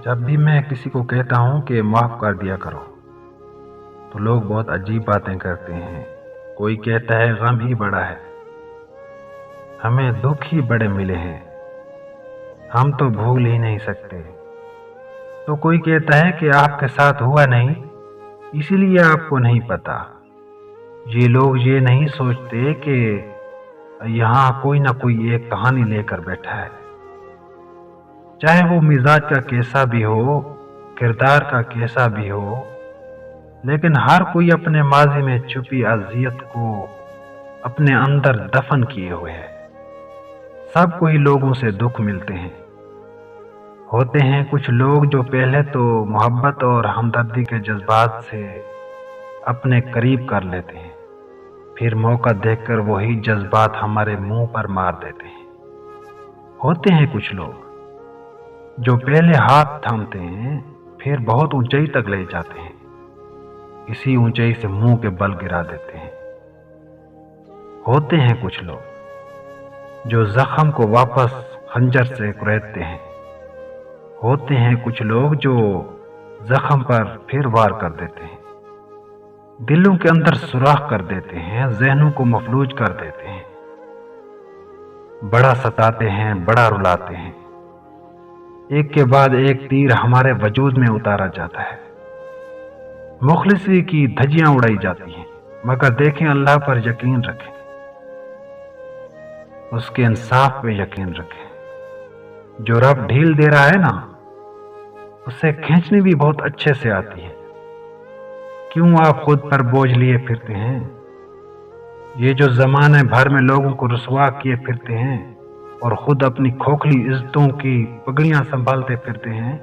जब भी मैं किसी को कहता हूँ कि माफ़ कर दिया करो तो लोग बहुत अजीब बातें करते हैं। कोई कहता है गम ही बड़ा है, हमें दुख ही बड़े मिले हैं, हम तो भूल ही नहीं सकते। तो कोई कहता है कि आपके साथ हुआ नहीं इसीलिए आपको नहीं पता। ये लोग ये नहीं सोचते कि यहाँ कोई ना कोई एक कहानी लेकर बैठा है, चाहे वो मिजाज का कैसा भी हो, किरदार का कैसा भी हो, लेकिन हर कोई अपने माजी में छुपी अजियत को अपने अंदर दफन किए हुए है। सबको ही लोगों से दुख मिलते हैं। होते हैं कुछ लोग जो पहले तो मोहब्बत और हमदर्दी के जज्बात से अपने करीब कर लेते हैं, फिर मौका देखकर वही जज्बात हमारे मुंह पर मार देते हैं। होते हैं कुछ लोग जो पहले हाथ थामते हैं फिर बहुत ऊंचाई तक ले जाते हैं, इसी ऊंचाई से मुंह के बल गिरा देते हैं। होते हैं कुछ लोग जो जख्म को वापस खंजर से कुरेदते हैं। होते हैं कुछ लोग जो जख्म पर फिर वार कर देते हैं, दिलों के अंदर सुराख कर देते हैं, जहनों को मफलूज कर देते हैं, बड़ा सताते हैं, बड़ा रुलाते हैं। एक के बाद एक तीर हमारे वजूद में उतारा जाता है, मुखलिसी की धज्जियां उड़ाई जाती हैं, मगर देखें अल्लाह पर यकीन रखें, उसके इंसाफ पे यकीन रखें। जो रब ढील दे रहा है ना, उसे खींचनी भी बहुत अच्छे से आती है। क्यों आप खुद पर बोझ लिए फिरते हैं? ये जो जमाने भर में लोगों को रुसवा किए फिरते हैं और खुद अपनी खोखली इज्जतों की पगड़ियां संभालते फिरते हैं,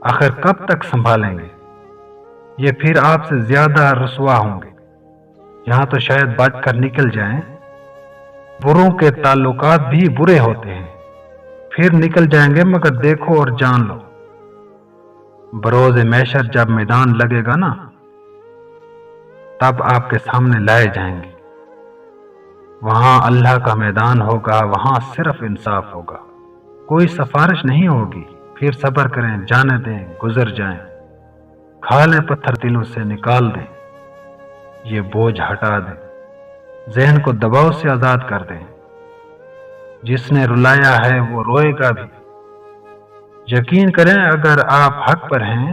आखिर कब तक संभालेंगे? ये फिर आपसे ज्यादा रुसवा होंगे। यहाँ तो शायद बच कर निकल जाएं। बुरों के ताल्लुकात भी बुरे होते हैं, फिर निकल जाएंगे, मगर देखो और जान लो, बरोज़ मैशर जब मैदान लगेगा ना, तब आपके सामने लाए जाएंगे। वहां अल्लाह का मैदान होगा, वहां सिर्फ इंसाफ होगा, कोई सिफारिश नहीं होगी। फिर सब्र करें, जाने दें, गुजर जाएं, खा लें पत्थर दिलों से निकाल दें, ये बोझ हटा दें, जहन को दबाव से आजाद कर दें। जिसने रुलाया है वो रोएगा भी। यकीन करें अगर आप हक पर हैं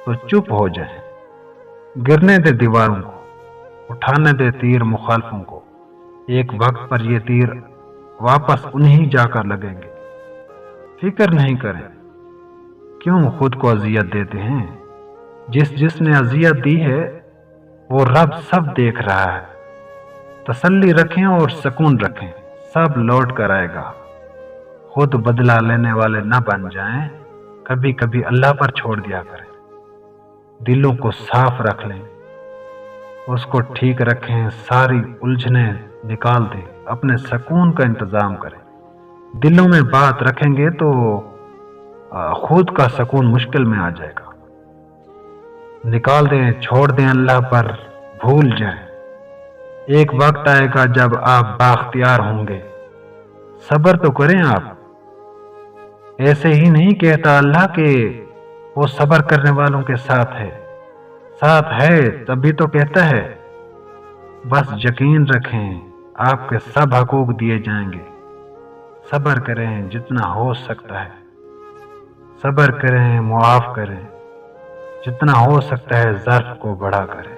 तो चुप हो जाएं, गिरने दे दीवारों को, उठाने दे तीर मुखालफों को। एक वक्त पर ये तीर वापस उन्हीं जाकर लगेंगे। फिक्र नहीं करें, क्यों खुद को अजियत देते हैं? जिसने अजियत दी है वो रब सब देख रहा है। तसल्ली रखें और सुकून रखें, सब लौट कर आएगा। खुद बदला लेने वाले न बन जाएं, कभी कभी अल्लाह पर छोड़ दिया करें। दिलों को साफ रख लें, उसको ठीक रखें, सारी उलझने निकाल दें, अपने सुकून का इंतजाम करें। दिलों में बात रखेंगे तो खुद का सुकून मुश्किल में आ जाएगा। निकाल दें, छोड़ दें अल्लाह पर, भूल जाएं। एक वक्त आएगा जब आप बाख्तियार होंगे। सब्र तो करें आप। ऐसे ही नहीं कहता अल्लाह कि वो सब्र करने वालों के साथ है। साथ है तभी तो कहता है। बस यकीन रखें, आपके सब हकूक दिए जाएंगे। सब्र करें जितना हो सकता है, सब्र करें, मुआफ करें, जितना हो सकता है ज़र्फ को बड़ा करें।